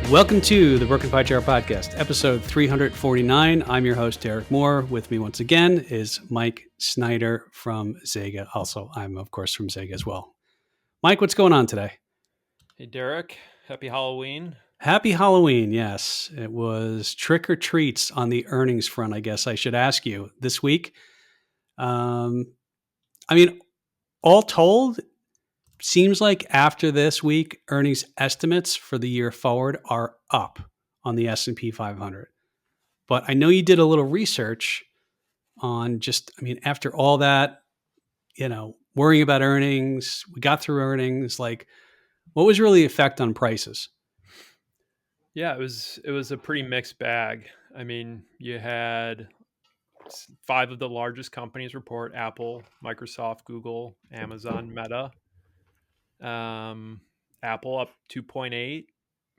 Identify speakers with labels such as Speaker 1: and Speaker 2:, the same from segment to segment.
Speaker 1: Welcome to the Broken Pie Chart Podcast, episode 349. I'm your host, Derek Moore. With me once again is Mike Snyder from Zega. Also, I'm, of course, from Zega as well. Mike, what's going on today?
Speaker 2: Hey, Derek. Happy Halloween.
Speaker 1: Happy Halloween, yes. It was trick or treats on the earnings front, I guess I should ask you, this week. All told, seems like after this week, earnings estimates for the year forward are up on the S&P 500. But I know you did a little research on after all that, worrying about earnings, we got through earnings, like what was really the effect on prices?
Speaker 2: Yeah, it was a pretty mixed bag. I mean, you had five of the largest companies report: Apple, Microsoft, Google, Amazon, Meta. Apple up 2.8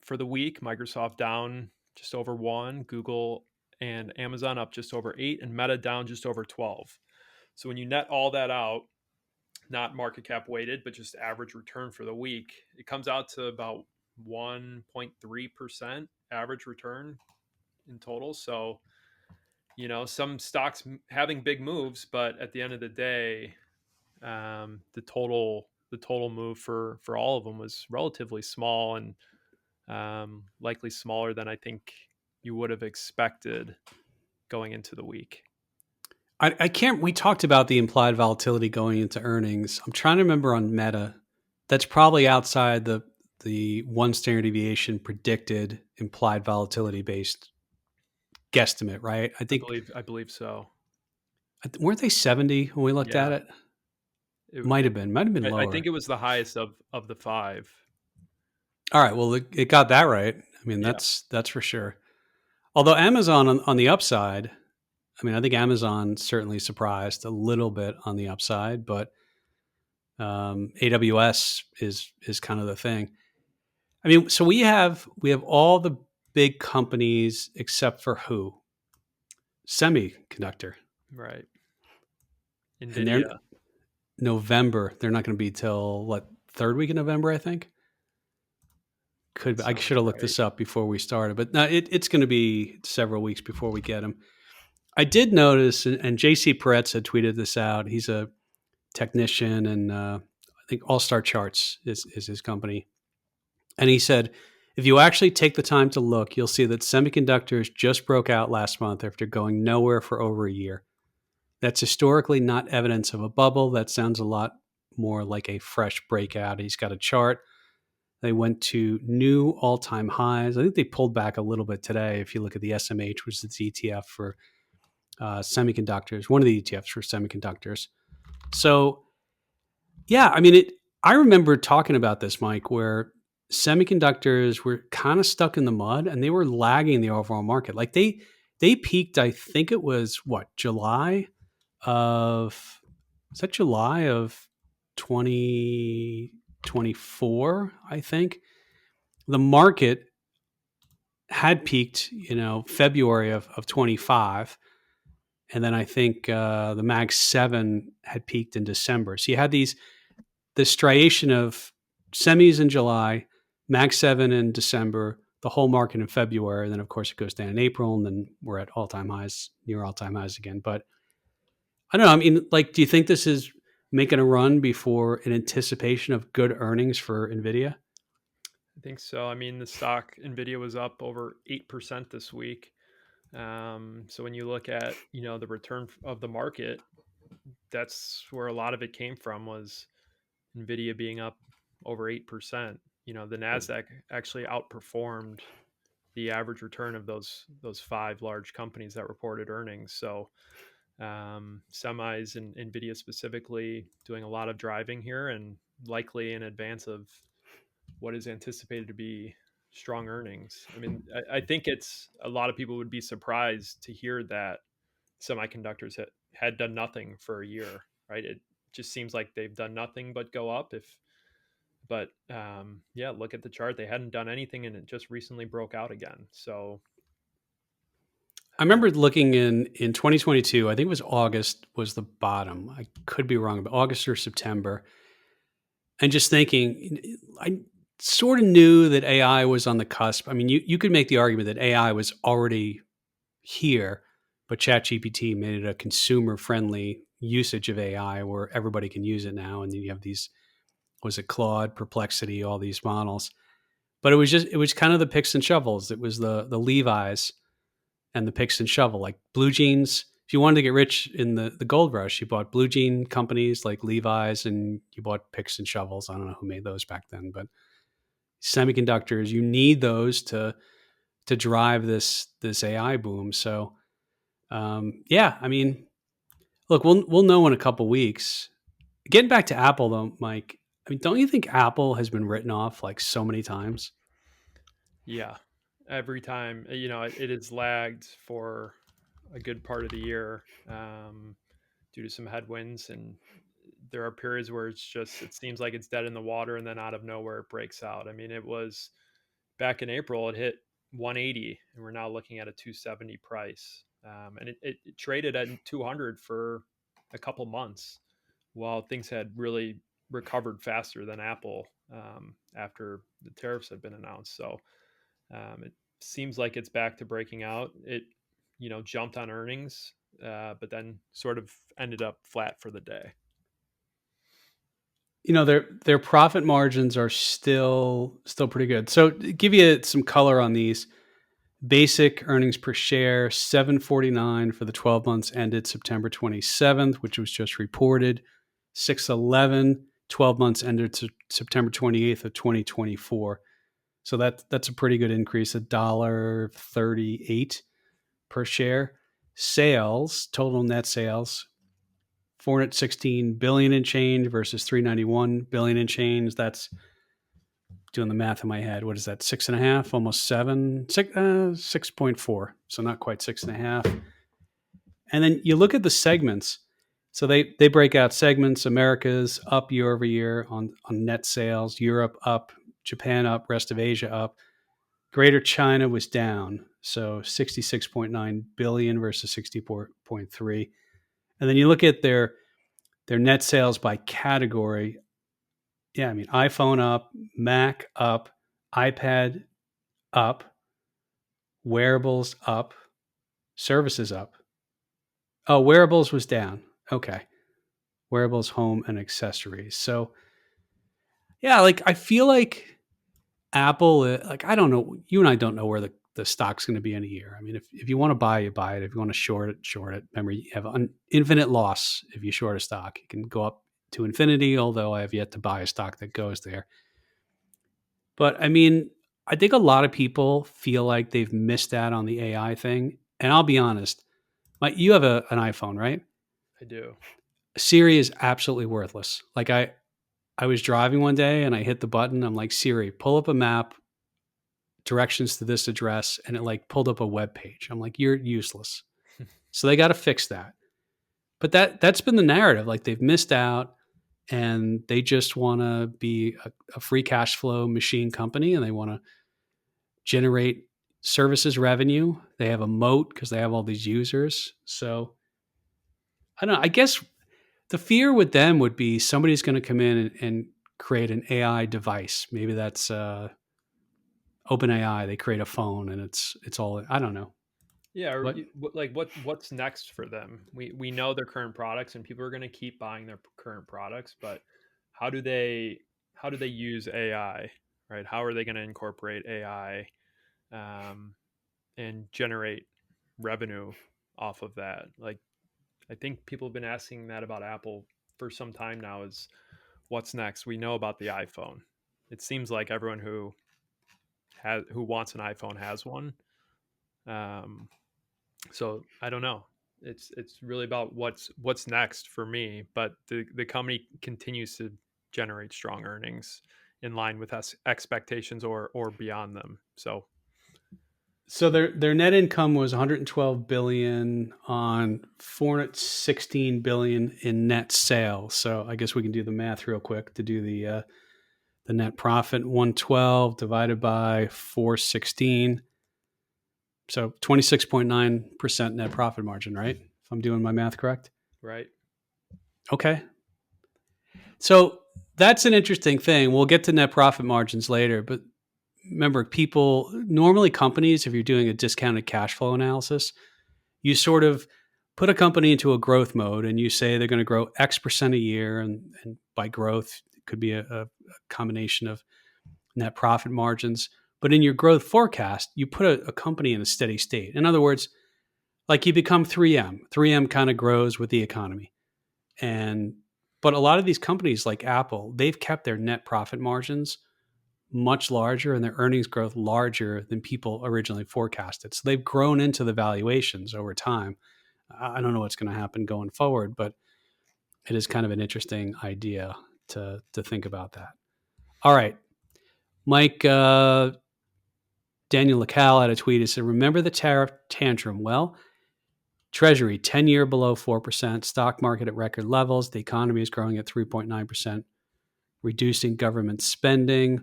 Speaker 2: for the week, Microsoft down just over 1, Google and Amazon up just over 8, and Meta down just over 12. So when you net all that out, not market cap weighted, but just average return for the week, it comes out to about 1.3% average return in total. So, some stocks having big moves, but at the end of the day, the total move for all of them was relatively small, and likely smaller than I think you would have expected going into the week.
Speaker 1: I can't, we talked about the implied volatility going into earnings. I'm trying to remember on Meta. That's probably outside the one standard deviation predicted implied volatility based guesstimate, right? I
Speaker 2: believe so.
Speaker 1: Weren't they 70 when we looked at
Speaker 2: Yeah.
Speaker 1: it? Might have been lower.
Speaker 2: I think it was the highest of the five.
Speaker 1: All right. Well, it got that right. I mean,
Speaker 2: Yeah.
Speaker 1: that's for sure. Although Amazon on the upside, I think Amazon certainly surprised a little bit on the upside, but AWS is kind of the thing. I mean, so we have all the big companies except for who? Semiconductor.
Speaker 2: Right.
Speaker 1: And they're
Speaker 2: NVIDIA.
Speaker 1: November. They're not going to be till what, third week of November, I think. I should have looked this up before we started, but no, it's going to be several weeks before we get them. I did notice, and JC Peretz had tweeted this out. He's a technician, and I think All Star Charts is his company. And he said, if you actually take the time to look, you'll see that semiconductors just broke out last month after going nowhere for over a year. That's historically not evidence of a bubble. That sounds a lot more like a fresh breakout. He's got a chart. They went to new all-time highs. I think they pulled back a little bit today. If you look at the SMH, which is the ETF for semiconductors, one of the ETFs for semiconductors. So, yeah, I remember talking about this, Mike, where semiconductors were kind of stuck in the mud and they were lagging the overall market. Like they peaked, I think it was July of 2024, I think. The market had peaked, February of 25. And then I think the Mag 7 had peaked in December. So you had this striation of semis in July, Mag 7 in December, the whole market in February. And then, of course, it goes down in April, and then we're at all-time highs, near all-time highs again. But I don't know. Do you think this is making a run before an anticipation of good earnings for NVIDIA?
Speaker 2: I think so. The stock NVIDIA was up over 8% this week. So when you look at, the return of the market, that's where a lot of it came from, was NVIDIA being up over 8%. The NASDAQ actually outperformed the average return of those five large companies that reported earnings. So semis and NVIDIA specifically doing a lot of driving here, and likely in advance of what is anticipated to be strong earnings. I think it's a lot of people would be surprised to hear that semiconductors had done nothing for a year, right? It just seems like they've done nothing but go up. But look at the chart. They hadn't done anything, and it just recently broke out again. So
Speaker 1: I remember looking in 2022, I think it was August was the bottom. I could be wrong, but August or September. And just thinking, sort of knew that AI was on the cusp. I mean, you could make the argument that AI was already here, but ChatGPT made it a consumer-friendly usage of AI where everybody can use it now. And then you have these, was it Claude, Perplexity, all these models. But it was kind of the picks and shovels. It was the Levi's and the picks and shovel, like blue jeans. If you wanted to get rich in the gold rush, you bought blue jean companies like Levi's and you bought picks and shovels. I don't know who made those back then, but semiconductors, you need those to drive this AI boom. So yeah, I mean, look, we'll know in a couple weeks. Getting back to Apple though, Mike, I mean, don't you think Apple has been written off like so many times?
Speaker 2: Yeah. Every time, it has lagged for a good part of the year, due to some headwinds. And there are periods where it seems like it's dead in the water, and then out of nowhere it breaks out. I mean, it was back in April, it hit 180, and we're now looking at a 270 price. And it traded at 200 for a couple months while things had really recovered faster than Apple, after the tariffs had been announced. So it seems like it's back to breaking out. It, jumped on earnings, but then sort of ended up flat for the day.
Speaker 1: You know, their profit margins are still pretty good. So to give you some color on these, basic earnings per share 7.49 for the 12 months ended September 27th, which was just reported. 6.11 12 months ended September 28th of 2024. So that's a pretty good increase, $1.38 per share. Sales, total net sales, 416 billion and change versus 391 billion and change. That's doing the math in my head. What is that? 6.5, almost 7, 6.4. So not quite 6.5. And then you look at the segments. So they break out segments. America's up year over year on net sales. Europe up. Japan up. Rest of Asia up. Greater China was down. So 66.9 billion versus 64.3. And then you look at their net sales by category. Yeah, I mean, iPhone up, Mac up, iPad up, wearables up, services up. Oh, wearables was down. Okay. Wearables, home, and accessories. So, yeah, like I feel like Apple, like I don't know, you and I don't know where the stock's going to be in a year. I mean, if you want to buy, you buy it. If you want to short it, short it. Remember, you have an infinite loss if you short a stock. It can go up to infinity, although I have yet to buy a stock that goes there. But I mean, I think a lot of people feel like they've missed out on the AI thing. And I'll be honest, you have an iPhone, right?
Speaker 2: I do.
Speaker 1: Siri is absolutely worthless. Like I was driving one day and I hit the button. I'm like, Siri, pull up a map, directions to this address, and it like pulled up a web page. I'm like, you're useless. So they got to fix that. But that's been the narrative. Like they've missed out and they just want to be a free cash flow machine company and they want to generate services revenue. They have a moat because they have all these users. So I don't know. I guess the fear with them would be somebody's going to come in and create an AI device. Maybe that's OpenAI. They create a phone and it's all. I don't know.
Speaker 2: Yeah, or
Speaker 1: What
Speaker 2: like what's next for them? We know their current products, and people are going to keep buying their current products, but how do they how do they use AI, right? How are they going to incorporate AI, um, and generate revenue off of that? Like, I think people have been asking that about Apple for some time now. Is what's next? We know about the iPhone. It seems like everyone who wants an iPhone has one. Um, So I don't know. It's really about what's next for me. But the company continues to generate strong earnings in line with us expectations or beyond them. So
Speaker 1: so their net income was 112 billion on 416 billion in net sales. So I guess we can do the math real quick to do the net profit. 112 divided by 416. So 26.9% net profit margin, right? If I'm doing my math correct.
Speaker 2: right,
Speaker 1: Okay. So that's an interesting thing. We'll get to net profit margins later, but remember, people normally companies, if you're doing a discounted cash flow analysis, you sort of put a company into a growth mode and you say they're going to grow X% a year. And by growth, it could be a combination of net profit margins. But in your growth forecast, you put a company in a steady state. In other words, like you become 3M. 3M kind of grows with the economy. And but a lot of these companies like Apple, they've kept their net profit margins much larger and their earnings growth larger than people originally forecasted. So they've grown into the valuations over time. I don't know what's going to happen going forward, but it is kind of an interesting idea to think about that. All right, Mike, Daniel LaCal had a tweet. He said, "Remember the tariff tantrum? Well, Treasury 10-year below 4%, stock market at record levels. The economy is growing at 3.9%, reducing government spending,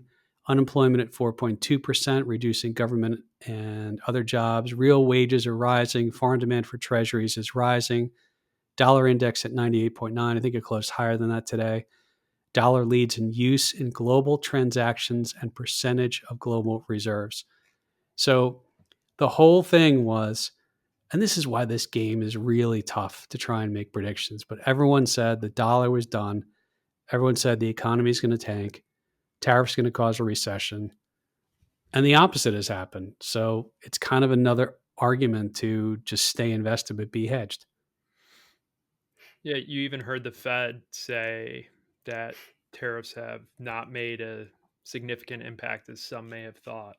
Speaker 1: unemployment at 4.2%, reducing government and other jobs. Real wages are rising. Foreign demand for treasuries is rising. Dollar index at 98.9. I think it closed higher than that today. Dollar leads in use in global transactions and percentage of global reserves." So the whole thing was, and this is why this game is really tough to try and make predictions, but everyone said the dollar was done. Everyone said the economy is going to tank. Tariffs going to cause a recession. And the opposite has happened. So it's kind of another argument to just stay invested but be hedged.
Speaker 2: Yeah, you even heard the Fed say that tariffs have not made a significant impact, as some may have thought,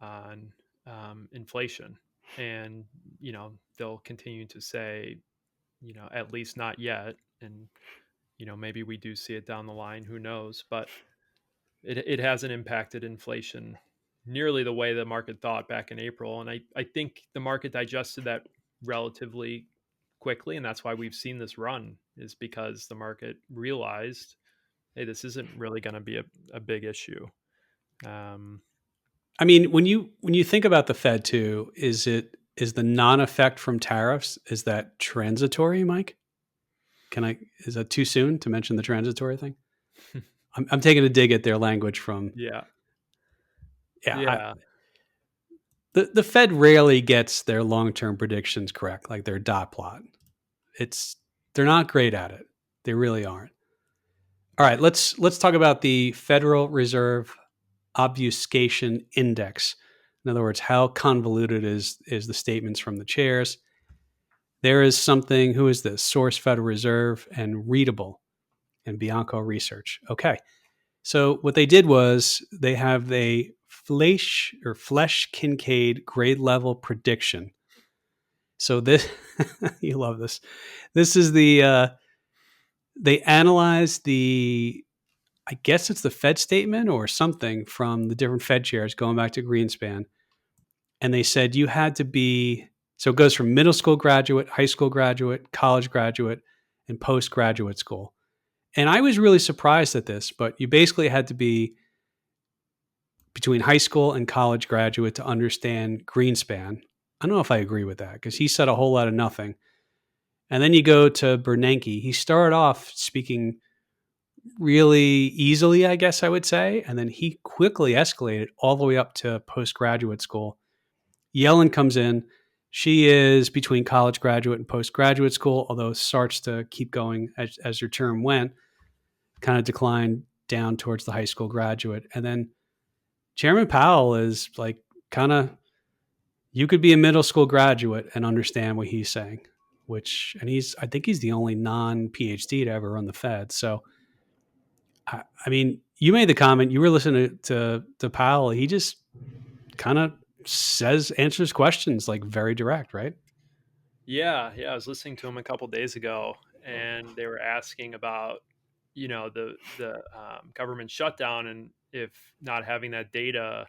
Speaker 2: on inflation. And, they'll continue to say, at least not yet. And, maybe we do see it down the line, who knows? But it hasn't impacted inflation nearly the way the market thought back in April. And I think the market digested that relatively quickly. And that's why we've seen this run, is because the market realized, hey, this isn't really going to be a big issue.
Speaker 1: I mean, when you think about the Fed too, is the non-effect from tariffs, is that transitory, Mike? Is that too soon to mention the transitory thing? I'm taking a dig at their language from,
Speaker 2: Yeah.
Speaker 1: yeah.
Speaker 2: Yeah.
Speaker 1: The Fed rarely gets their long-term predictions correct, like their dot plot. They're not great at it. They really aren't. All right, let's talk about the Federal Reserve Obfuscation Index. In other words, how convoluted is the statements from the chairs. There is something, who is this? Source Federal Reserve and Readable and Bianco Research. Okay. So what they did was they have a Flesch Kincaid grade level prediction. So this, you love this. This is they analyzed I guess it's the Fed statement or something from the different Fed chairs going back to Greenspan. And they said you had to be, so it goes from middle school graduate, high school graduate, college graduate, and postgraduate school. And I was really surprised at this, but you basically had to be between high school and college graduate to understand Greenspan. I don't know if I agree with that because he said a whole lot of nothing. And then you go to Bernanke. He started off speaking really easily, I guess I would say. And then he quickly escalated all the way up to postgraduate school. Yellen comes in. She is between college graduate and postgraduate school, although starts to keep going as her term went, kind of declined down towards the high school graduate. And then Chairman Powell is like kind of, you could be a middle school graduate and understand what he's saying, and I think he's the only non-PhD to ever run the Fed. So, I mean, you made the comment, you were listening to Powell. He just kind of answers questions like very direct, right?
Speaker 2: Yeah. Yeah. I was listening to him a couple days ago, and they were asking about, the government shutdown, and if not having that data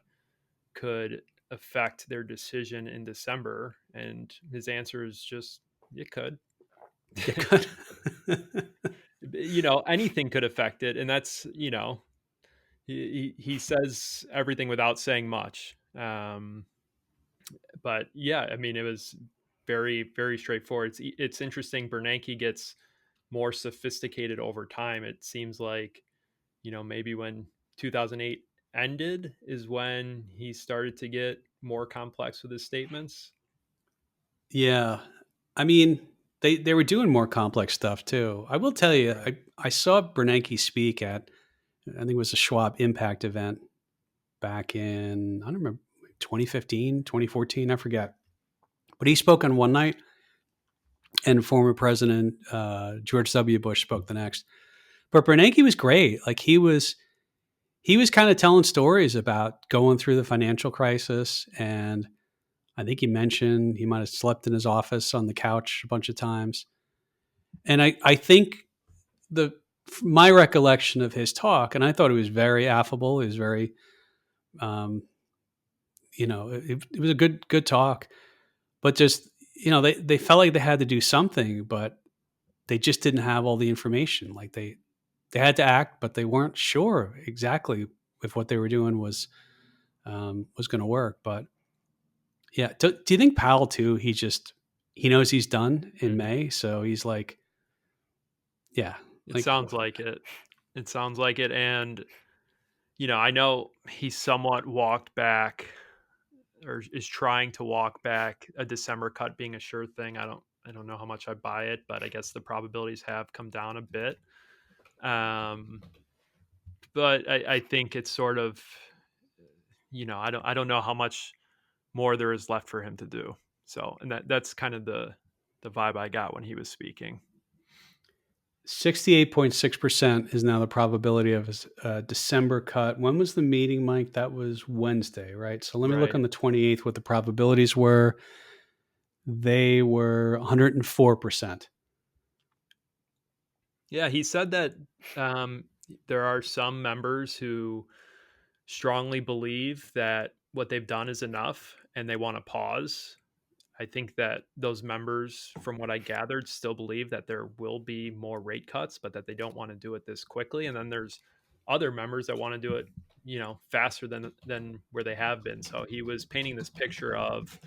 Speaker 2: could affect their decision in December. And his answer is just, it could.
Speaker 1: Yeah, good.
Speaker 2: Anything could affect it. And that's, he says everything without saying much. But yeah, I mean, it was very, very straightforward. It's interesting. Bernanke gets more sophisticated over time. It seems like, maybe when 2008 ended is when he started to get more complex with his statements.
Speaker 1: Yeah. I mean, they were doing more complex stuff too. I will tell you,
Speaker 2: Right.
Speaker 1: I saw Bernanke speak at, I think it was a Schwab Impact event back in, I don't remember, 2015, 2014, I forget. But he spoke on one night, and former President George W. Bush spoke the next. But Bernanke was great. Like he was kind of telling stories about going through the financial crisis, and I think he mentioned he might have slept in his office on the couch a bunch of times. And I think the my recollection of his talk, and I thought he was very affable. He was very, um, it was a good talk. But just they felt like they had to do something, but they just didn't have all the information. Like they had to act, but they weren't sure exactly if what they were doing was going to work. But yeah, do you think Powell too? He knows he's done in
Speaker 2: Mhm.
Speaker 1: May, so he's like, yeah,
Speaker 2: It
Speaker 1: like
Speaker 2: sounds like it. It sounds like it. And, I know he somewhat walked back or is trying to walk back a December cut being a sure thing. I don't know how much I buy it, but I guess the probabilities have come down a bit. Um, but I think it's sort of, I don't know how much more there is left for him to do. So, and that's kind of the vibe I got when he was speaking.
Speaker 1: 68.6% is now the probability of his December cut. When was the meeting, Mike? That was Wednesday, right? So let me look
Speaker 2: Right.
Speaker 1: on the 28th what the probabilities were. They were 104%.
Speaker 2: Yeah, he said that there are some members who strongly believe that what they've done is enough and they want to pause. I think that those members, from what I gathered, still believe that there will be more rate cuts, but that they don't want to do it this quickly. And then there's other members that want to do it, faster than where they have been. So he was painting this picture of,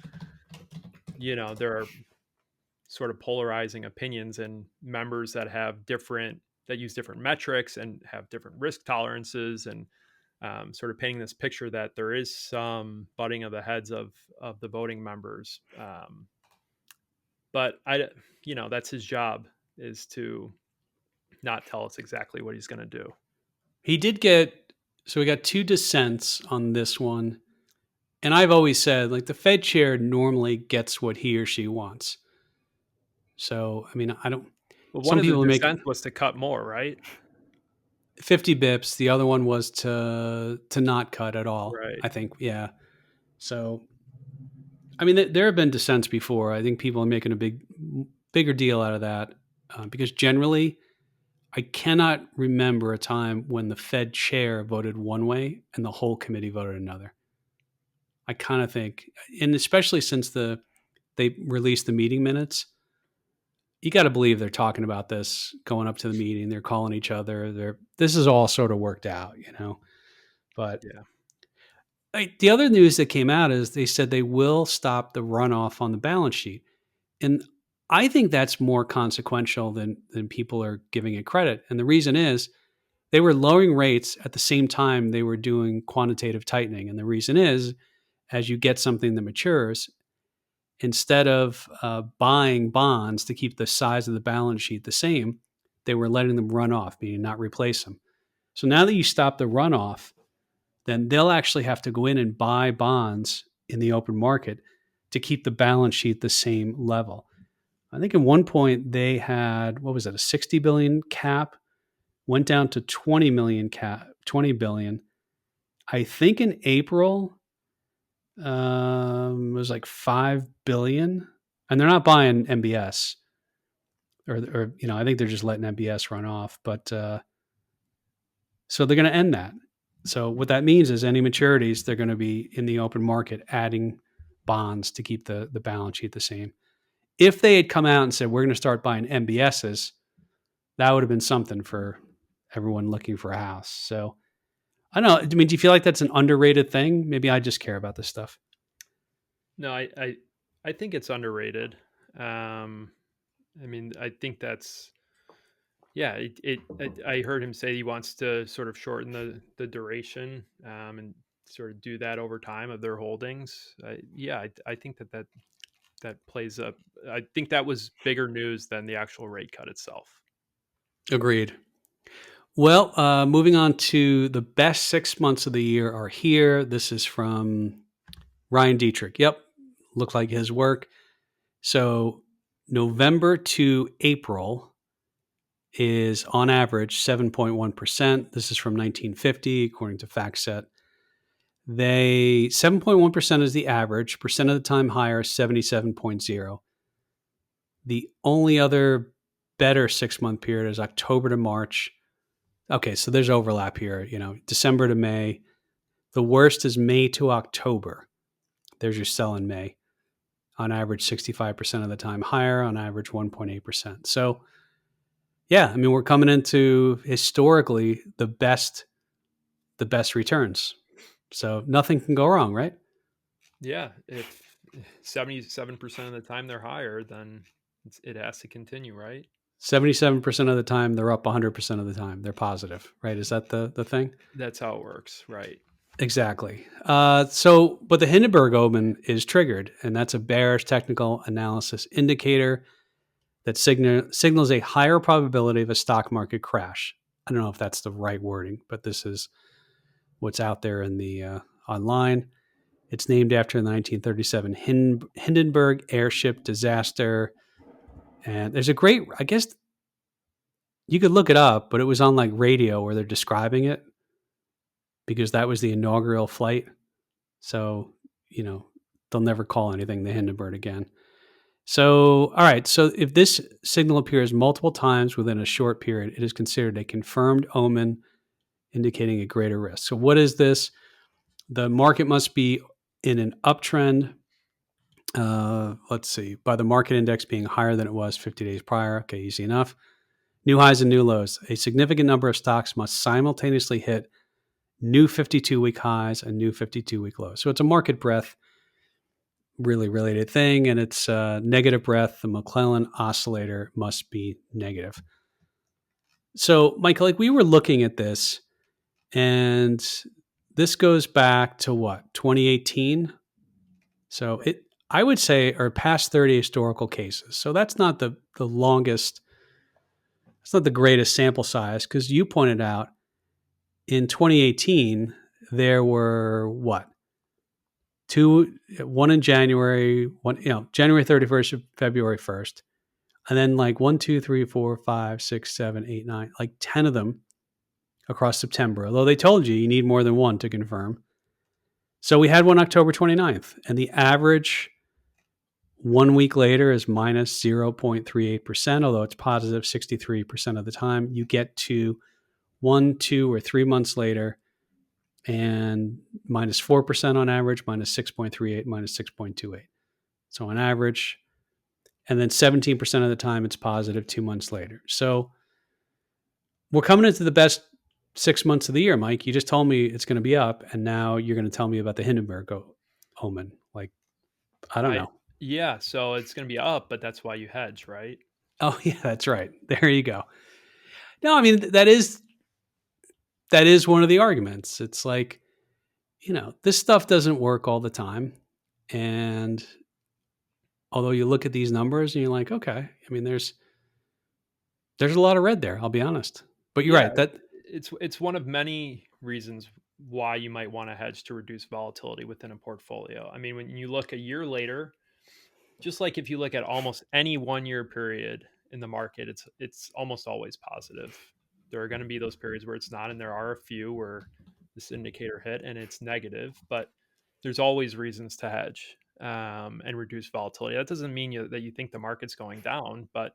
Speaker 2: there are sort of polarizing opinions and members that use different metrics and have different risk tolerances, and sort of painting this picture that there is some butting of the heads of the voting members. But that's his job, is to not tell us exactly what he's going to do.
Speaker 1: He did get, so we got two dissents on this one. And I've always said, like, the Fed chair normally gets what he or she wants. So, I mean, I don't,
Speaker 2: Well, one
Speaker 1: some
Speaker 2: of the
Speaker 1: people are making
Speaker 2: dissents was to cut more, right?
Speaker 1: 50 bips. The other one was to not cut at all,
Speaker 2: Right.
Speaker 1: I think. Yeah. So, I mean, there have been dissents before. I think people are making a bigger deal out of that because generally, I cannot remember a time when the Fed chair voted one way and the whole committee voted another. I kind of think, and especially since they released the meeting minutes, you got to believe they're talking about this going up to the meeting. They're calling each other. This is all sort of worked out. But
Speaker 2: Yeah.
Speaker 1: the other news that came out is they said they will stop the runoff on the balance sheet, and I think that's more consequential than people are giving it credit. And the reason is they were lowering rates at the same time they were doing quantitative tightening, and the reason is as you get something that matures, instead of buying bonds to keep the size of the balance sheet the same, they were letting them run off, meaning not replace them. So now that you stop the runoff, then they'll actually have to go in and buy bonds in the open market to keep the balance sheet the same level. I think at one point they had, what was it, a 60 billion cap, went down to 20 million cap, 20 billion. I think in April it was like 5 billion, and they're not buying MBS, or I think they're just letting MBS run off. But so they're going to end that. So what that means is any maturities, they're going to be in the open market adding bonds to keep the balance sheet the same. If they had come out and said we're going to start buying MBSs, that would have been something for everyone looking for a house. So I don't know. I mean, do you feel like that's an underrated thing? Maybe I just care about this stuff.
Speaker 2: No, I think it's underrated. I mean, I think that's, Yeah, I heard him say he wants to sort of shorten the duration, and sort of do that over time of their holdings. Yeah, I think that plays up. I think that was bigger news than the actual rate cut itself.
Speaker 1: Agreed. Well, moving on to the best 6 months of the year are here. This is from Ryan Dietrich. Yep, looked like his work. So November to April is on average 7.1%. This is from 1950, according to FactSet. They 7.1% is the average. Percent of the time higher, 77.0. The only other better 6 month period is October to March. Okay, so there's overlap here. December to May. The worst is May to October. There's your sell in May. On average, 65% of the time higher. On average, 1.8%. So, yeah, I mean, we're coming into historically the best returns. So nothing can go wrong, right?
Speaker 2: Yeah, if 77% of the time they're higher, then it has to continue, right?
Speaker 1: 77% of the time they're up, 100% of the time they're positive, right? Is that the thing?
Speaker 2: That's how it works, right?
Speaker 1: Exactly. But the Hindenburg Omen is triggered, and that's a bearish technical analysis indicator that signals a higher probability of a stock market crash. I don't know if that's the right wording, but this is what's out there in the online. It's named after the 1937 Hindenburg airship disaster. And there's a great, I guess you could look it up, but it was on like radio where they're describing it because that was the inaugural flight. So, they'll never call anything the Hindenburg again. So, all right. So, if this signal appears multiple times within a short period, it is considered a confirmed omen indicating a greater risk. So, what is this? The market must be in an uptrend. Let's see, by the market index being higher than it was 50 days prior. Okay, easy enough. New highs and new lows. A significant number of stocks must simultaneously hit new 52-week highs and new 52-week lows. So it's a market breadth really related thing, and it's negative breadth. The McClellan oscillator must be negative. So, Mike, like we were looking at this, and this goes back to what, 2018? So I would say, are past 30 historical cases. So that's not the longest, it's not the greatest sample size, because you pointed out in 2018, there were what? One in January, January 31st, February 1st. And then like 1, 2, 3, 4, 5, 6, 7, 8, 9, like 10 of them across September. Although they told you need more than one to confirm. So we had one October 29th, and the average 1 week later is minus 0.38%, although it's positive 63% of the time. You get to 1, 2, or 3 months later, and minus 4% on average, minus 6.38, minus 6.28. So on average, and then 17% of the time it's positive 2 months later. So we're coming into the best 6 months of the year, Mike. You just told me it's going to be up, and now you're going to tell me about the Hindenburg Omen. Like, I don't
Speaker 2: I
Speaker 1: know.
Speaker 2: Yeah, so it's going to be up, but that's why you hedge, right?
Speaker 1: Oh yeah, that's right. There you go. No, I mean that is one of the arguments. It's like, this stuff doesn't work all the time. And although you look at these numbers and you're like, okay, I mean, there's a lot of red there, I'll be honest. But you're
Speaker 2: Yeah,
Speaker 1: right. That
Speaker 2: it's one of many reasons why you might want to hedge to reduce volatility within a portfolio. I mean, when you look a year later, just like if you look at almost any 1 year period in the market, it's almost always positive. There are going to be those periods where it's not, and there are a few where this indicator hit and it's negative, but there's always reasons to hedge, and reduce volatility. That doesn't mean that you think the market's going down, but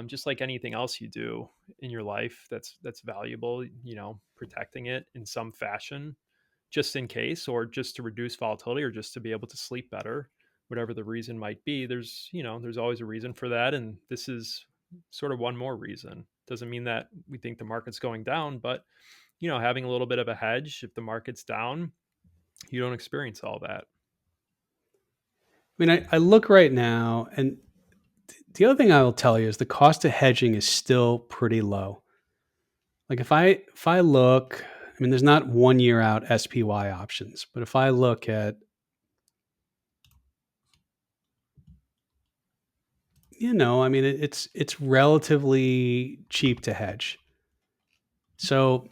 Speaker 2: just like anything else you do in your life that's valuable, protecting it in some fashion, just in case, or just to reduce volatility, or just to be able to sleep better, whatever the reason might be. There's always a reason for that, and this is sort of one more reason. Doesn't mean that we think the market's going down, but having a little bit of a hedge, if the market's down, you don't experience all that.
Speaker 1: I mean, I look right now, and the other thing I will tell you is the cost of hedging is still pretty low. Like if I look, I mean, there's not 1 year out SPY options, but if I look at, I mean, it's relatively cheap to hedge. So,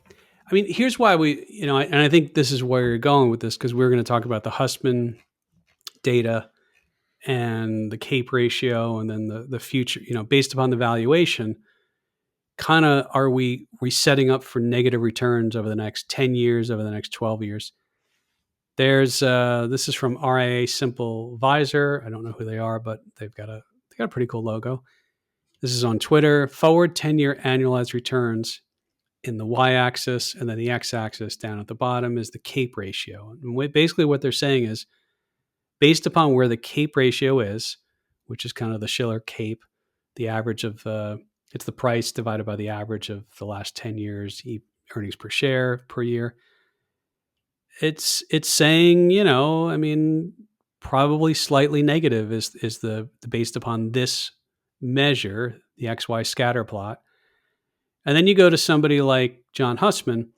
Speaker 1: I mean, here's why and I think this is where you're going with this, because we're going to talk about the Hussman data and the CAPE ratio, and then the future, based upon the valuation, kind of are we setting up for negative returns over the next 10 years, over the next 12 years? This is from RIA Simple Visor. I don't know who they are, but they got a pretty cool logo. This is on Twitter. Forward 10-year annualized returns in the y-axis, and then the x-axis down at the bottom is the CAPE ratio. And basically what they're saying is, based upon where the CAPE ratio is, which is kind of the Shiller CAPE, the average of it's the price divided by the average of the last 10 years earnings per share per year. It's saying, I mean, probably slightly negative is the based upon this measure, the XY scatter plot. And then you go to somebody like John Hussman,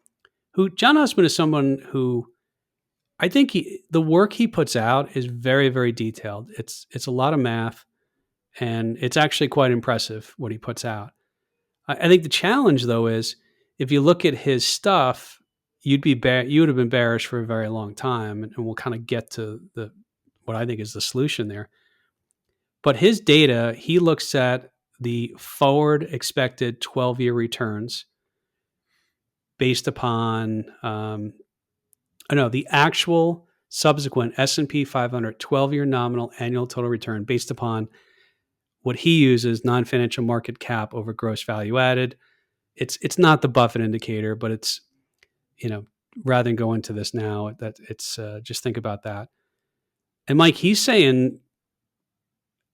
Speaker 1: John Hussman is someone who I think the work he puts out is very, very detailed. It's a lot of math, and it's actually quite impressive what he puts out. I think the challenge, though, is if you look at his stuff, you would have been bearish for a very long time, and we'll kind of get to what I think is the solution there. But his data, he looks at the forward expected 12-year returns based upon the actual subsequent S&P 500 12-year nominal annual total return based upon what he uses, non-financial market cap over gross value added. It's not the Buffett indicator, but it's, rather than go into this now, that it's just think about that. And Mike, he's saying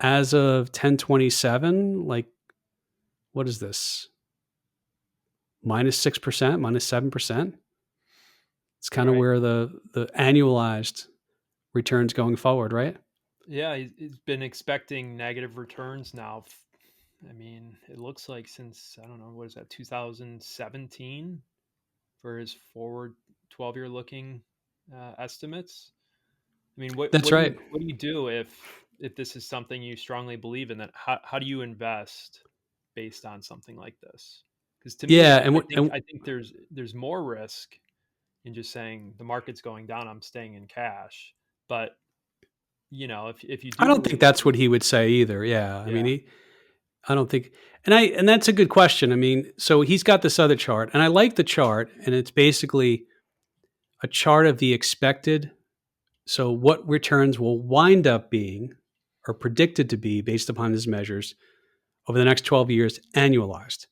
Speaker 1: as of 10/27, like, what is this? -6%, -7%. It's kind of
Speaker 2: Right.
Speaker 1: where the annualized returns going forward, right?
Speaker 2: Yeah, he's been expecting negative returns now. I mean, it looks like since, I don't know, what is that, 2017 for his forward 12-year looking estimates. I mean,
Speaker 1: That's right.
Speaker 2: what do you do if this is something you strongly believe in? That how do you invest based on something like this? Because to me,
Speaker 1: Yeah,
Speaker 2: I think there's more risk in just saying the market's going down, I'm staying in cash. But if you
Speaker 1: I
Speaker 2: do
Speaker 1: don't think
Speaker 2: believe
Speaker 1: that's
Speaker 2: in,
Speaker 1: what he would say either. Yeah, I
Speaker 2: yeah,
Speaker 1: mean, I don't think, and that's a good question. I mean, so he's got this other chart, and I like the chart, and it's basically a chart of the expected. So what returns will wind up being, or predicted to be, based upon his measures over the next 12 years, annualized.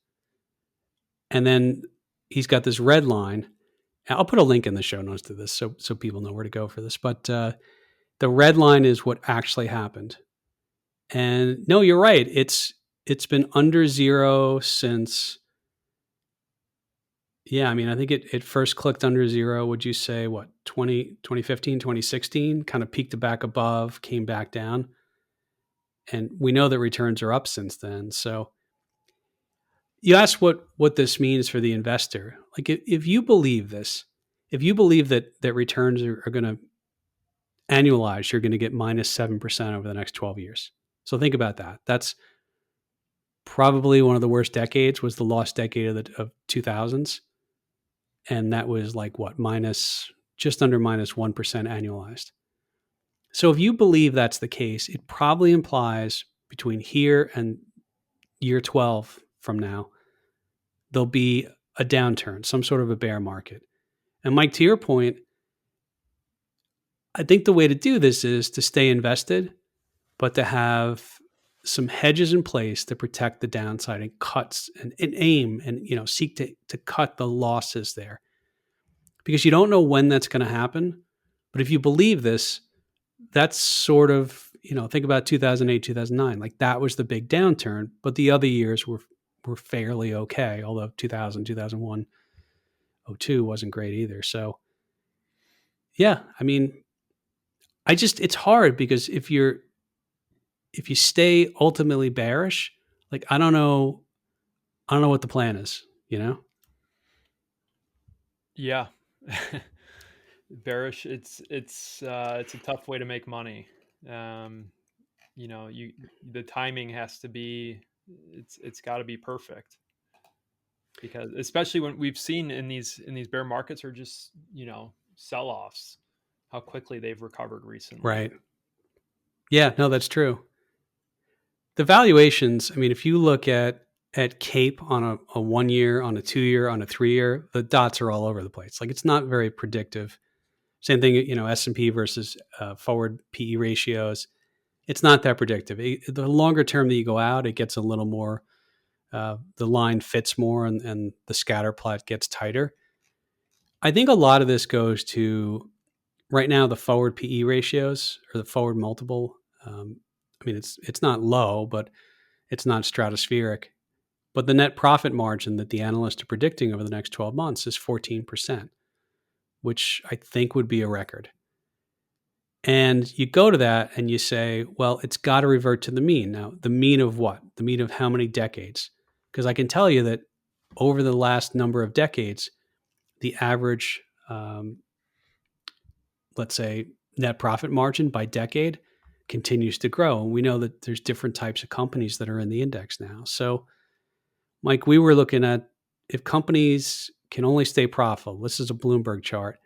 Speaker 1: And then he's got this red line. I'll put a link in the show notes to this so people know where to go for this. But the red line is what actually happened. And no, you're right. It's been under zero since, yeah, I mean, I think it first clicked under zero. Would you say what, 2015, 2016, kind of peaked back above, came back down. And we know that returns are up since then. So you asked what this means for the investor. Like if you believe this, if you believe that returns are going to annualize, you're going to get -7% over the next 12 years. So think about that. That's probably one of the worst decades, was the lost decade of 2000s. And that was like what, just under -1% annualized. So if you believe that's the case, it probably implies between here and year 12 from now, there'll be a downturn, some sort of a bear market. And Mike, to your point, I think the way to do this is to stay invested, but to have some hedges in place to protect the downside and cuts and aim and seek to cut the losses there. Because you don't know when that's going to happen. But if you believe this, that's sort of, think about 2008, 2009. Like that was the big downturn, but the other years were fairly okay, although 2000, 2001, 02 wasn't great either. So yeah, I mean, it's hard because if you're if you stay ultimately bearish, like I don't know what the plan is, you know?
Speaker 2: Yeah. Bearish, it's a tough way to make money. Um, you know, the timing has to be, it's got to be perfect, because especially when we've seen in these bear markets, or just, you know, sell-offs, how quickly they've recovered recently.
Speaker 1: Right. Yeah, no, that's true. The valuations, I mean, if you look at CAPE on a 1 year, on a 2 year, on a 3 year, the dots are all over the place. Like it's not very predictive. Same thing, you know, S&P versus forward PE ratios. It's not that predictive. The longer term that you go out, it gets a little more. The line fits more, and the scatter plot gets tighter. I think a lot of this goes to right now the forward PE ratios or the forward multiple. I mean, it's not low, but it's not stratospheric. But the net profit margin that the analysts are predicting over the next 12 months is 14%, which I think would be a record. And you go to that and you say, well, it's got to revert to the mean. Now, the mean of what? The mean of how many decades? Because I can tell you that over the last number of decades, the average, let's say, net profit margin by decade continues to grow. And we know that there's different types of companies that are in the index now. So, Mike, we were looking at if companies can only stay profitable. This is a Bloomberg chart.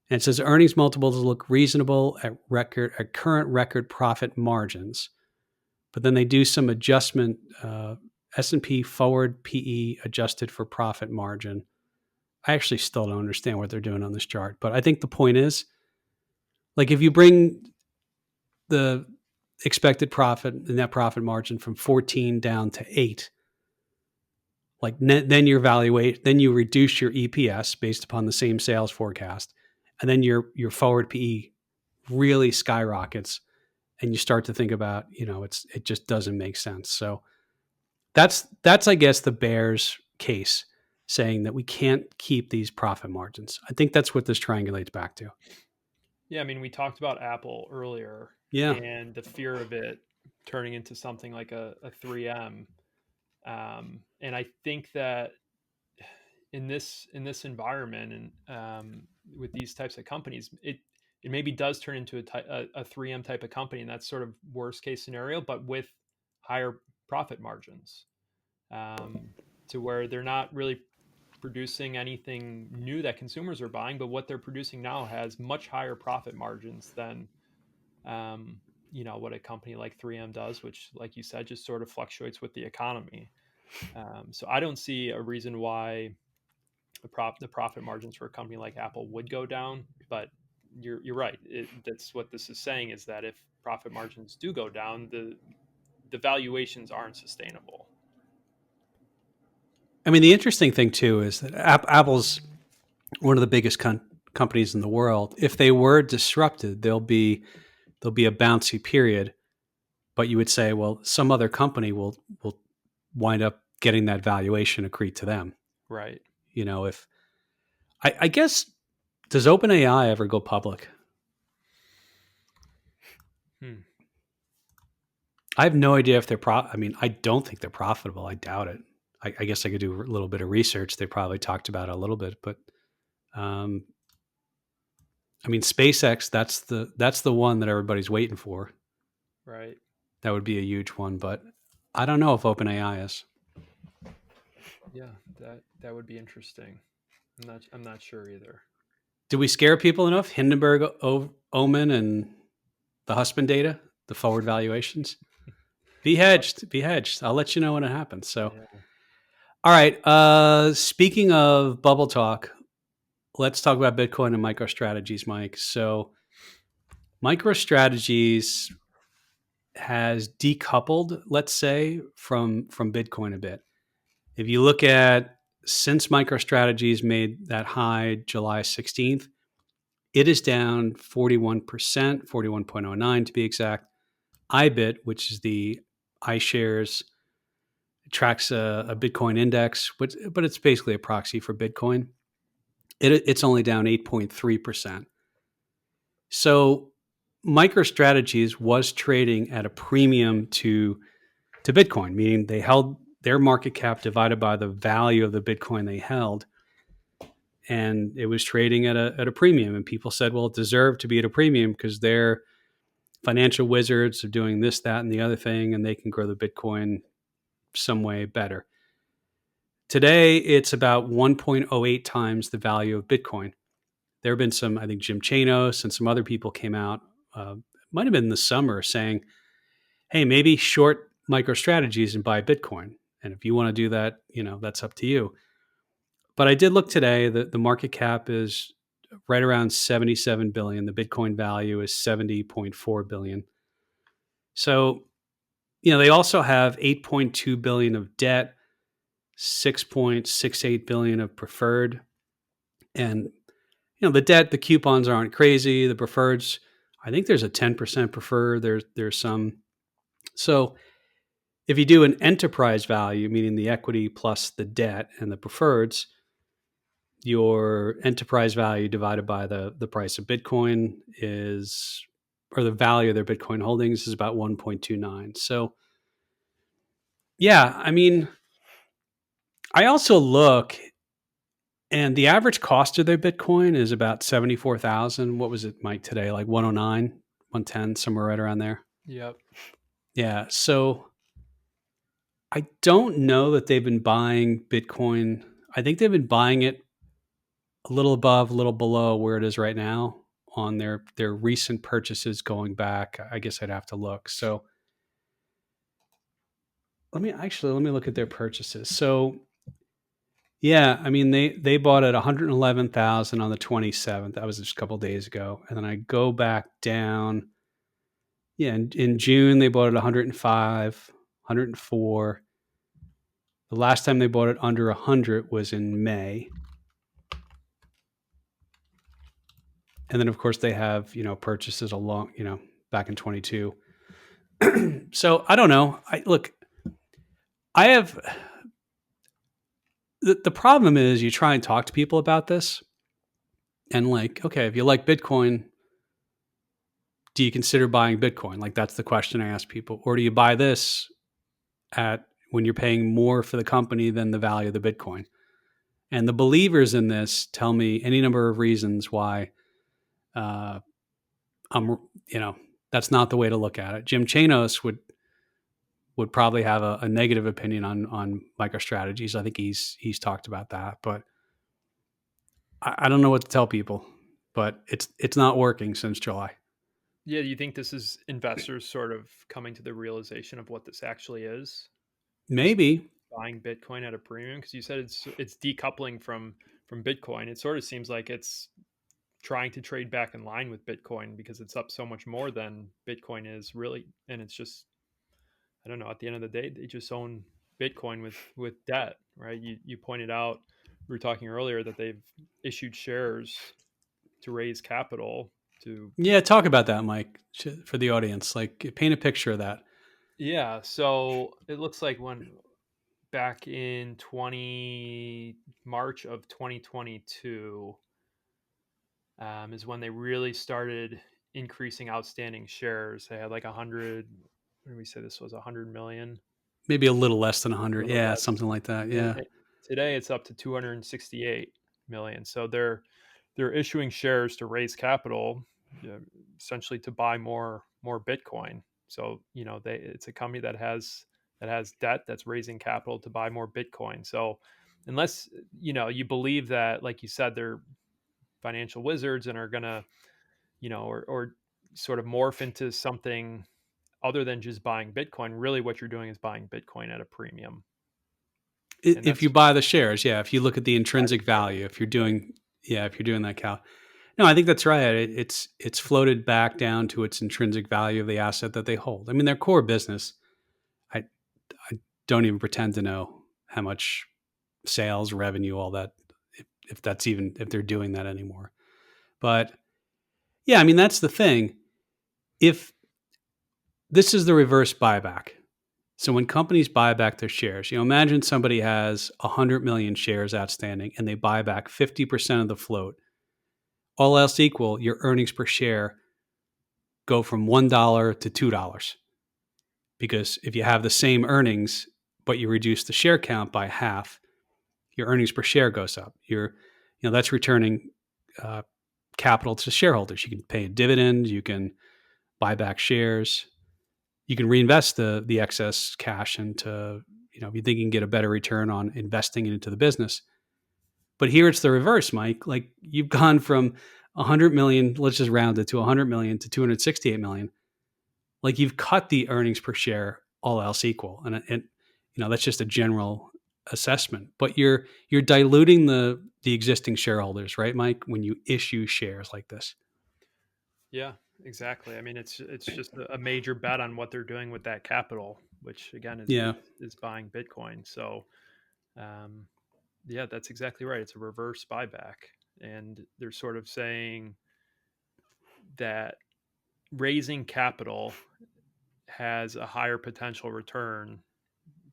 Speaker 1: And it says earnings multiples look reasonable at current record profit margins. But then they do some adjustment, S&P forward PE adjusted for profit margin. I actually still don't understand what they're doing on this chart. But I think the point is, like if you bring the expected profit, the net profit margin from 14 down to 8, like then then you reduce your EPS based upon the same sales forecast, and then your forward PE really skyrockets, and you start to think about, you know, it just doesn't make sense. So that's I guess the bears case, saying that we can't keep these profit margins. I think that's what this triangulates back to.
Speaker 2: Yeah, I mean, we talked about Apple earlier,
Speaker 1: Yeah.
Speaker 2: and the fear of it turning into something like a 3M. And I think that in this environment, and with these types of companies, it maybe does turn into a 3M type of company, and that's sort of worst case scenario, but with higher profit margins, um, to where they're not really producing anything new that consumers are buying, but what they're producing now has much higher profit margins than, um, you know, what a company like 3M does, which, like you said, just sort of fluctuates with the economy. So I don't see a reason why the profit margins for a company like Apple would go down. But you're right. That's what this is saying, is that if profit margins do go down, the valuations aren't sustainable.
Speaker 1: I mean, the interesting thing too is that Apple's one of the biggest companies in the world. If they were disrupted, there'll be a bouncy period. But you would say, well, some other company will wind up getting that valuation accrete to them.
Speaker 2: Right.
Speaker 1: You know, if I guess, does OpenAI ever go public?
Speaker 2: Hmm.
Speaker 1: I have no idea if they're I mean, I don't think they're profitable. I doubt it. I guess I could do a little bit of research. They probably talked about it a little bit, but um, I mean, SpaceX. That's the one that everybody's waiting for.
Speaker 2: Right.
Speaker 1: That would be a huge one, but I don't know if OpenAI is.
Speaker 2: Yeah, that would be interesting. I'm not sure either.
Speaker 1: Did we scare people enough? Hindenburg Omen and the Hussman data, the forward valuations. Be hedged. Be hedged. I'll let you know when it happens. So,
Speaker 2: Yeah.
Speaker 1: all right. Speaking of bubble talk, let's talk about Bitcoin and MicroStrategies, Mike. So, MicroStrategies has decoupled, let's say, from Bitcoin a bit. If you look at since MicroStrategies made that high July 16th, it is down 41%, 41.09 to be exact. IBIT, which is the iShares, tracks a Bitcoin index, but it's basically a proxy for Bitcoin. It's only down 8.3%. So MicroStrategies was trading at a premium to Bitcoin, meaning they held their market cap divided by the value of the Bitcoin they held, and it was trading at a premium. And people said, well, it deserved to be at a premium because they're financial wizards of doing this, that, and the other thing, and they can grow the Bitcoin some way better. Today, it's about 1.08 times the value of Bitcoin. There have been some, I think Jim Chanos and some other people came out, might have been in the summer, saying, hey, maybe short MicroStrategies and buy Bitcoin. And if you want to do that, that's up to you. But I did look today that the market cap is right around 77 billion. The Bitcoin value is 70.4 billion. So, they also have 8.2 billion of debt, 6.68 billion of preferred. And, the debt, the coupons aren't crazy. The preferreds, I think there's a 10% preferred. There's some. So if you do an enterprise value, meaning the equity plus the debt and the preferreds, your enterprise value divided by the price of Bitcoin is, or the value of their Bitcoin holdings is about 1.29. So yeah, I mean, I also look, and the average cost of their Bitcoin is about 74,000. What was it, Mike, today? Like 109, 110, somewhere right around there.
Speaker 2: Yep.
Speaker 1: Yeah. So I don't know that they've been buying Bitcoin. I think they've been buying it a little above, a little below where it is right now on their recent purchases going back. I guess I'd have to look. So let me look at their purchases. So yeah, I mean they bought at 111,000 on the 27th. That was just a couple of days ago. And then I go back down. Yeah, in June they bought it 105, 104. The last time they bought it under 100 was in May. And then of course they have, purchases along, back in 22. So I don't know. I have the problem is you try and talk to people about this and like, okay, if you like Bitcoin, do you consider buying Bitcoin? Like that's the question I ask people. Or do you buy this at when you're paying more for the company than the value of the Bitcoin? And the believers in this tell me any number of reasons why I'm, that's not the way to look at it. Jim Chanos would probably have a negative opinion on MicroStrategies. I think he's talked about that, but I don't know what to tell people. But it's not working since July.
Speaker 2: Yeah, do you think this is investors sort of coming to the realization of what this actually is?
Speaker 1: Maybe.
Speaker 2: Buying Bitcoin at a premium, because you said it's decoupling from Bitcoin. It sort of seems like it's trying to trade back in line with Bitcoin because it's up so much more than Bitcoin is really, and it's just, I don't know, at the end of the day they just own Bitcoin with debt, right? You pointed out, we were talking earlier, that they've issued shares to raise capital to.
Speaker 1: Yeah, talk about that, Mike, for the audience. Like, paint a picture of that.
Speaker 2: Yeah, so it looks like when back in March of 2022 is when they really started increasing outstanding shares. They had like 100. What did we say this was? 100 million,
Speaker 1: Maybe a little less than
Speaker 2: a
Speaker 1: 100.
Speaker 2: little
Speaker 1: Yeah,
Speaker 2: less.
Speaker 1: something like that.
Speaker 2: And
Speaker 1: Yeah.
Speaker 2: today it's up to 268 million. So they're issuing shares to raise capital, essentially to buy more Bitcoin. So it's a company that has debt that's raising capital to buy more Bitcoin. So unless you believe that, like you said, they're financial wizards and are gonna or sort of morph into something other than just buying Bitcoin, really what you're doing is buying Bitcoin at a premium. And
Speaker 1: If you
Speaker 2: that's
Speaker 1: buy the shares, yeah. If you look at the
Speaker 2: by the
Speaker 1: intrinsic
Speaker 2: shares.
Speaker 1: value, if you're doing that cal. No, I think that's right. It's floated back down to its intrinsic value of the asset that they hold. I mean, their core business, I I don't even pretend to know how much sales, revenue, all that, if that's even, if they're doing that anymore. But yeah, I mean, that's the thing. If this is the reverse buyback. So when companies buy back their shares, imagine somebody has 100 million shares outstanding and they buy back 50% of the float. All else equal, your earnings per share go from $1 to $2. Because if you have the same earnings, but you reduce the share count by half, your earnings per share goes up. That's returning capital to shareholders. You can pay a dividend, you can buy back shares, you can reinvest the excess cash into, if you think you can get a better return on investing it into the business. But here it's the reverse, Mike. Like you've gone from 100 million, let's just round it to 100 million to 268 million. Like you've cut the earnings per share, all else equal, and that's just a general assessment. But you're diluting the existing shareholders, right, Mike? When you issue shares like this.
Speaker 2: Yeah, exactly. I mean, it's just a major bet on what they're doing with that capital, which again
Speaker 1: Yeah.
Speaker 2: is buying Bitcoin. So, yeah, that's exactly right. It's a reverse buyback, and they're sort of saying that raising capital has a higher potential return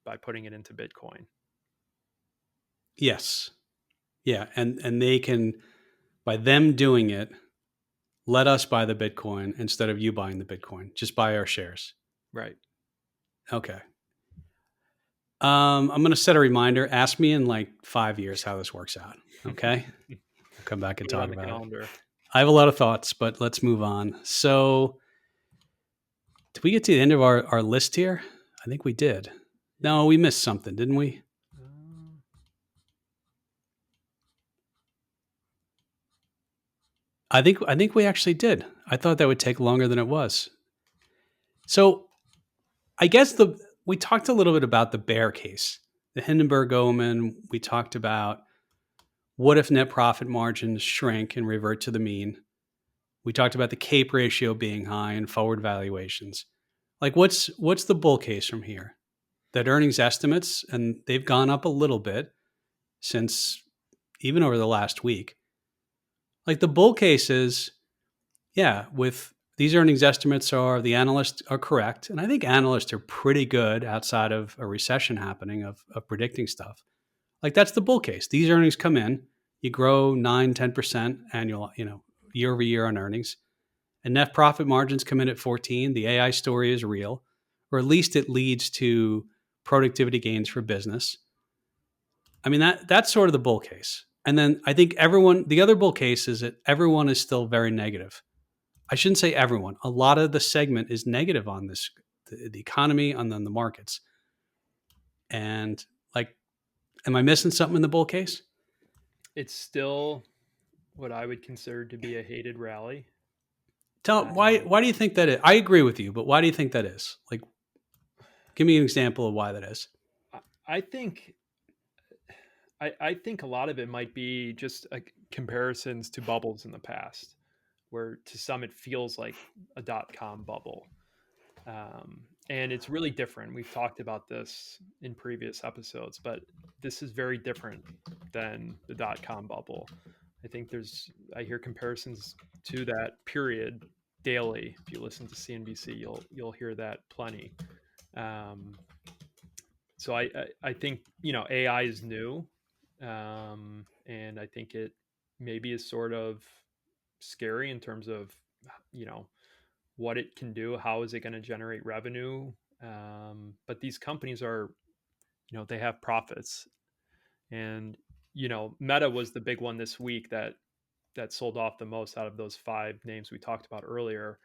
Speaker 2: by putting it into Bitcoin.
Speaker 1: Yes. Yeah, and they can, by them doing it, let us buy the Bitcoin instead of you buying the Bitcoin. Just buy our shares.
Speaker 2: Right.
Speaker 1: Okay. I'm going to set a reminder. Ask me in like 5 years how this works out. Okay. I'll come back and
Speaker 2: Put it
Speaker 1: talk
Speaker 2: on the
Speaker 1: about it.
Speaker 2: calendar.
Speaker 1: I have a lot of thoughts, but let's move on. So, did we get to the end of our list here? I think we did. No, we missed something, didn't we? I think we actually did. I thought that would take longer than it was. So, I guess we talked a little bit about the bear case, the Hindenburg Omen. We talked about what if net profit margins shrink and revert to the mean. We talked about the CAPE ratio being high and forward valuations. Like what's the bull case from here? That earnings estimates, and they've gone up a little bit since even over the last week. Like the bull case is, yeah, with these earnings estimates the analysts are correct. And I think analysts are pretty good outside of a recession happening of predicting stuff. Like that's the bull case. These earnings come in, you grow 9-10% annual, year over year on earnings, and net profit margins come in at 14. The AI story is real, or at least it leads to productivity gains for business. I mean, that's sort of the bull case. And then I think the other bull case is that everyone is still very negative. I shouldn't say everyone. A lot of the segment is negative on this, the economy, and then the markets. And like, am I missing something in the bull case?
Speaker 2: It's still what I would consider to be a hated rally.
Speaker 1: Why do you think that is? I agree with you, but why do you think that is? Like, give me an example of why that is.
Speaker 2: I think I think a lot of it might be just comparisons to bubbles in the past, where to some it feels like a .com bubble, and it's really different. We've talked about this in previous episodes, but this is very different than the .com bubble. I hear comparisons to that period daily. If you listen to CNBC, you'll hear that plenty. So I think AI is new, and I think it maybe is sort of scary in terms of you know what it can do. How is it going to generate revenue? But these companies are they have profits, and Meta was the big one this week that sold off the most out of those five names we talked about earlier.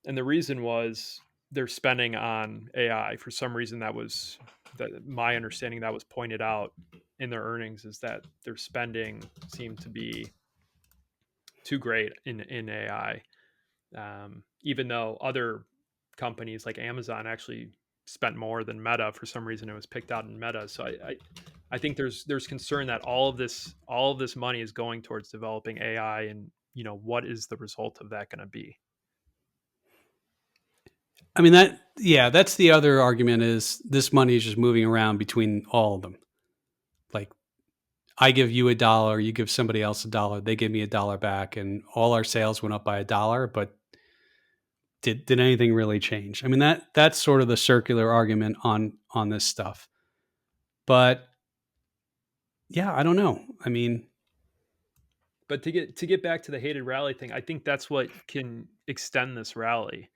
Speaker 2: And the reason was they're spending on AI. For some reason, my understanding that was pointed out in their earnings is that their spending seemed to be too great in AI, even though other companies like Amazon actually spent more than Meta. For some reason, it was picked out in Meta. So I think there's concern that all of this money is going towards developing AI, and what is the result of that going to be?
Speaker 1: I mean, that's the other argument is this money is just moving around between all of them. Like I give you $1, you give somebody else $1, they give me $1 back, and all our sales went up by $1. But did anything really change? I mean, that's sort of the circular argument on this stuff. But yeah, I don't know. I mean,
Speaker 2: But to get back to the hated rally thing, I think that's what extend this rally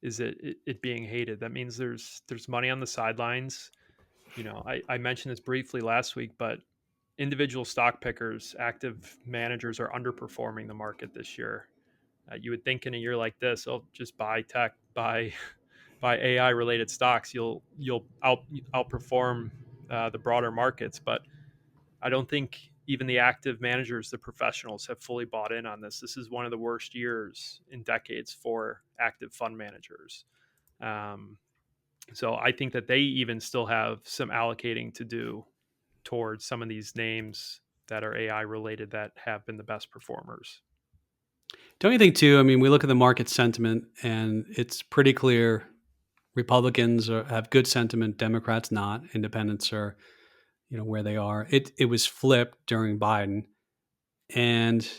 Speaker 2: is it being hated. That means there's money on the sidelines. I mentioned this briefly last week, but individual stock pickers, active managers are underperforming the market this year. You would think in a year like this, oh, just buy tech, buy buy AI related stocks, you'll outperform the broader markets. But I don't think even the active managers, the professionals, have fully bought in on this. This is one of the worst years in decades for active fund managers. Um, so I think that they even still have some allocating to do towards some of these names that are AI related that have been the best performers.
Speaker 1: Don't you think too? I mean, we look at the market sentiment, and it's pretty clear Republicans have good sentiment, Democrats not. Independents are, where they are. It was flipped during Biden, and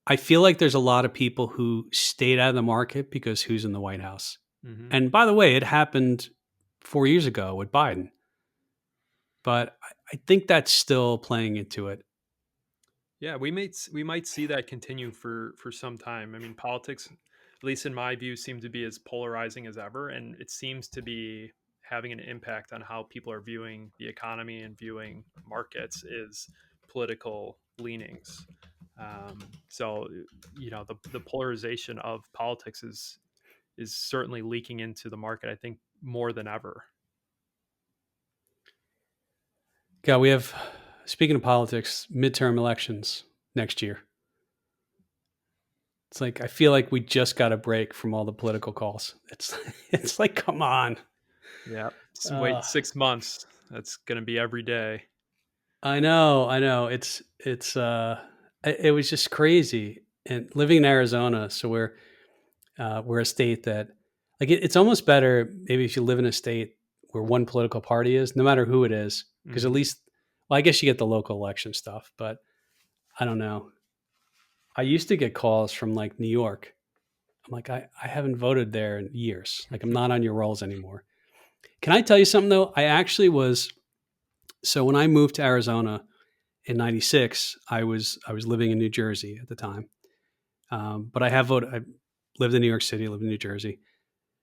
Speaker 1: I feel like there's a lot of people who stayed out of the market because who's in the White House.
Speaker 2: Mm-hmm.
Speaker 1: And by the way, it happened 4 years ago with Biden, but I think that's still playing into it.
Speaker 2: Yeah, we might see that continue for some time. I mean, politics, at least in my view, seem to be as polarizing as ever, and it seems to be having an impact on how people are viewing the economy and viewing markets is political leanings. So, the polarization of politics is certainly leaking into the market. I think more than ever.
Speaker 1: Yeah, we have, speaking of politics, midterm elections next year. It's like I feel like we just got a break from all the political calls. It's like, come on.
Speaker 2: Yeah, wait
Speaker 1: Uh,
Speaker 2: 6 months. That's going to be every day.
Speaker 1: I know. It was just crazy. And living in Arizona, so we're a state that, like, it's almost better maybe if you live in a state where one political party is, no matter who it is, because at
Speaker 2: Hmm.
Speaker 1: least, well, I guess you get the local election stuff, but I don't know. I used to get calls from like New York. I'm like, I haven't voted there in years. Like, I'm not on your rolls anymore. Can I tell you something though? I actually was, so when I moved to Arizona in '96, I was living in New Jersey at the time. But I have voted. I lived in New York City, lived in New Jersey.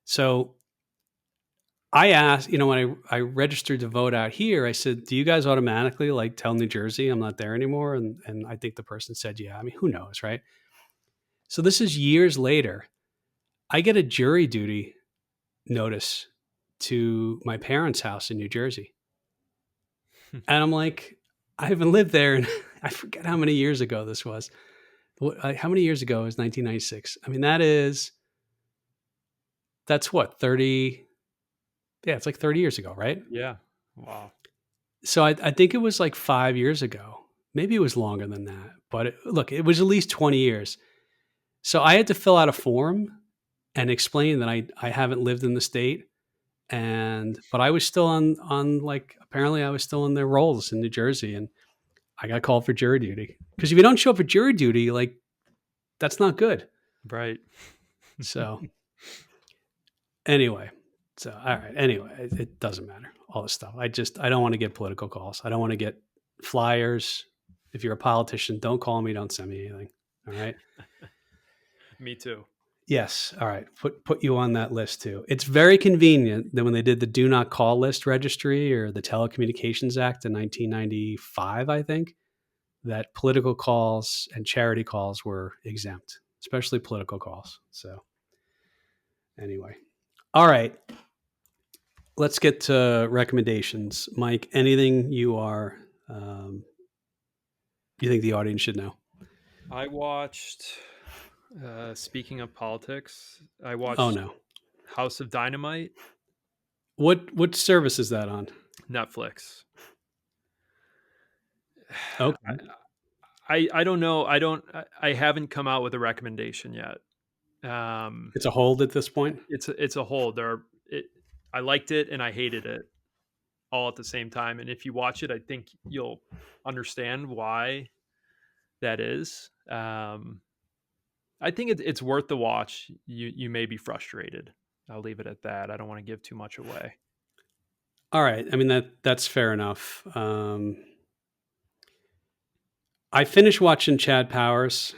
Speaker 1: So I asked, when I registered to vote out here, I said, "Do you guys automatically like tell New Jersey I'm not there anymore?" And I think the person said, "Yeah." I mean, who knows, right? So this is years later. I get a jury duty notice to my parents' house in New Jersey, and I'm like, I haven't lived there, and I forget how many years ago this was. How many years ago is 1996? I mean, that's what, 30. Yeah, it's like 30 years ago, right?
Speaker 2: Yeah. Wow.
Speaker 1: So I think it was like 5 years ago. Maybe it was longer than that. But look, it was at least 20 years. So I had to fill out a form and explain that I haven't lived in the state. But I was still on like, apparently I was still in their rolls in New Jersey, and I got called for jury duty. Because if you don't show up for jury duty, like, that's not good.
Speaker 2: Right.
Speaker 1: So anyway, all right. Anyway, it doesn't matter. All this stuff. I don't want to get political calls. I don't want to get flyers. If you're a politician, don't call me. Don't send me anything. All right.
Speaker 2: Me too.
Speaker 1: Yes. All right. Put you on that list too. It's very convenient that when they did the Do Not Call List registry or the Telecommunications Act in 1995, I think, that political calls and charity calls were exempt, especially political calls. So anyway, all right. Let's get to recommendations. Mike, anything you think the audience should know?
Speaker 2: I watched. Speaking of politics, I
Speaker 1: Oh
Speaker 2: watched
Speaker 1: no.
Speaker 2: House of Dynamite,
Speaker 1: What service is that on?
Speaker 2: Netflix.
Speaker 1: Okay.
Speaker 2: I don't know. I haven't come out with a recommendation yet.
Speaker 1: It's a hold at this point.
Speaker 2: It's a whole. I liked it and I hated it all at the same time. And if you watch it, I think you'll understand why that is. I think it's worth the watch. You may be frustrated. I'll leave it at that. I don't want to give too much away.
Speaker 1: All right. I mean, that's fair enough. I finished watching Chad Powers.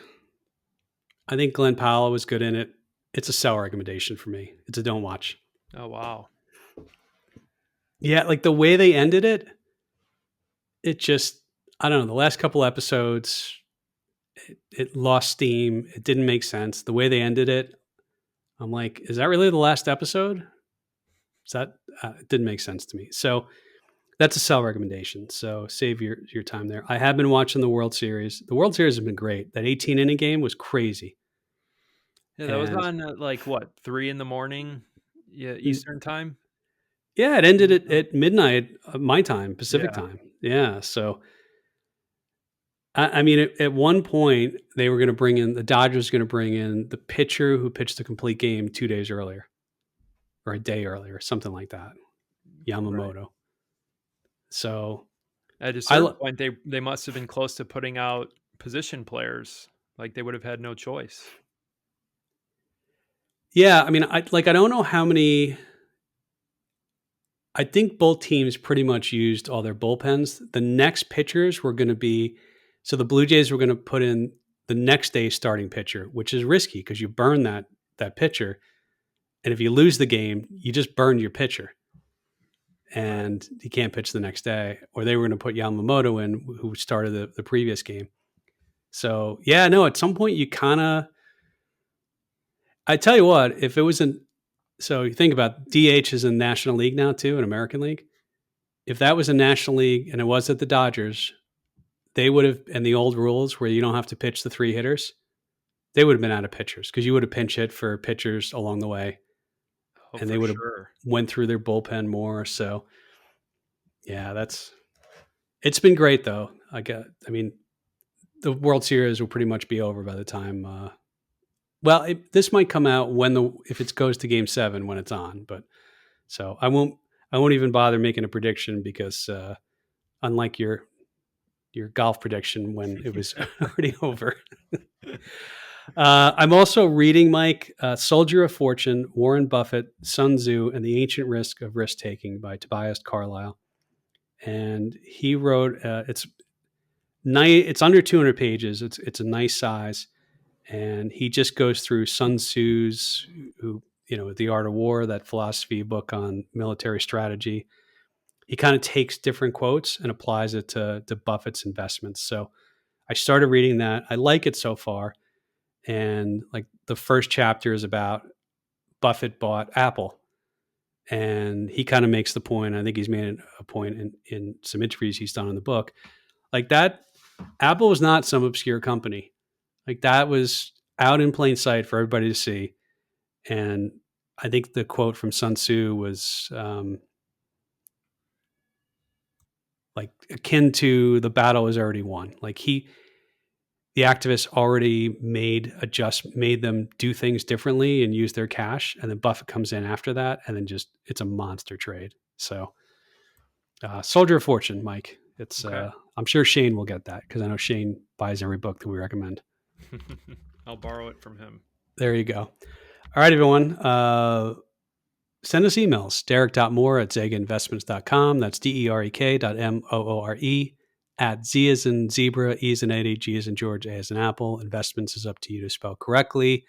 Speaker 1: I think Glenn Powell was good in it. It's a sell recommendation for me. It's a don't watch.
Speaker 2: Oh, wow.
Speaker 1: Yeah, like the way they ended it, it just, I don't know, the last couple episodes, it lost steam. It didn't make sense. The way they ended it, I'm like, is that really the last episode? Is that, it didn't make sense to me. So that's a sell recommendation. So save your time there. I have been watching the World Series. The World Series has been great. That 18 inning game was crazy.
Speaker 2: Yeah, that was
Speaker 1: And
Speaker 2: on at like what, 3 in the morning, yeah, Eastern time?
Speaker 1: yeah, it ended at midnight, my time, Pacific
Speaker 2: Yeah.
Speaker 1: time. Yeah. So, I mean, at one point, they were going to bring in, the Dodgers going to bring in the pitcher who pitched the complete game 2 days earlier or a day earlier, something like that,
Speaker 2: Right.
Speaker 1: Yamamoto. So,
Speaker 2: At a
Speaker 1: I,
Speaker 2: certain point, they must have been close to putting out position players. Like, they would have had no choice.
Speaker 1: yeah, I mean, I don't know how many. I think both teams pretty much used all their bullpens. The next pitchers were going to be, so the Blue Jays were going to put in the next day starting pitcher, which is risky because you burn that pitcher, and if you lose the game, you just burned your pitcher,
Speaker 2: Right.
Speaker 1: and he can't pitch the next day. Or they were going to put Yamamoto in, who started the previous game. So yeah, no. At some point, you kind of. I tell you what, if it wasn't, so you think about DH is in National League now too, in American League. If that was a National League and it was at the Dodgers, they would have, and the old rules where you don't have to pitch the three hitters, they would have been out of pitchers because you would have pinch hit for pitchers along the way,
Speaker 2: Oh,
Speaker 1: and they
Speaker 2: for
Speaker 1: would have
Speaker 2: sure.
Speaker 1: went through their bullpen more. So yeah, it's been great though. I mean, the World Series will pretty much be over by the time. Well, this might come out if it goes to Game 7 when it's on, but so I won't even bother making a prediction because unlike your golf prediction when it was already over. I'm also reading, Mike, Soldier of Fortune, Warren Buffett, Sun Tzu, and the Ancient Risk of Risk Taking by Tobias Carlyle. And he wrote, it's under 200 pages. It's a nice size. And he just goes through Sun Tzu's, The Art of War, that philosophy book on military strategy. He kind of takes different quotes and applies it to Buffett's investments. So I started reading that. I like it so far. And like the first chapter is about Buffett bought Apple. And he kind of makes the point, I think he's made a point in some interviews he's done in the book, like that Apple was not some obscure company. Like that was out in plain sight for everybody to see. And I think the quote from Sun Tzu was like akin to the battle is already won. Like the activists already made them do things differently and use their cash. And then Buffett comes in after that. And then it's a monster trade. So Soldier of Fortune, Mike, it's,
Speaker 2: Okay.
Speaker 1: I'm sure Shane will get that because I know Shane buys every book that we recommend.
Speaker 2: I'll borrow it from him.
Speaker 1: There you go. All right, everyone. Send us emails, derek.moore@zegainvestments.com. That's derek.moore @Z as in zebra, E as in Eddie, G as in George, A as in Apple. Investments is up to you to spell correctly.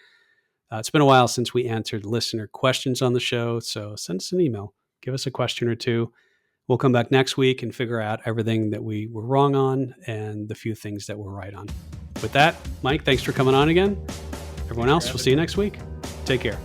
Speaker 1: It's been a while since we answered listener questions on the show, so send us an email. Give us a question or two. We'll come back next week and figure out everything that we were wrong on and the few things that we're right on. With that, Mike, thanks for coming on again. Everyone else, we'll see you next week. Take care.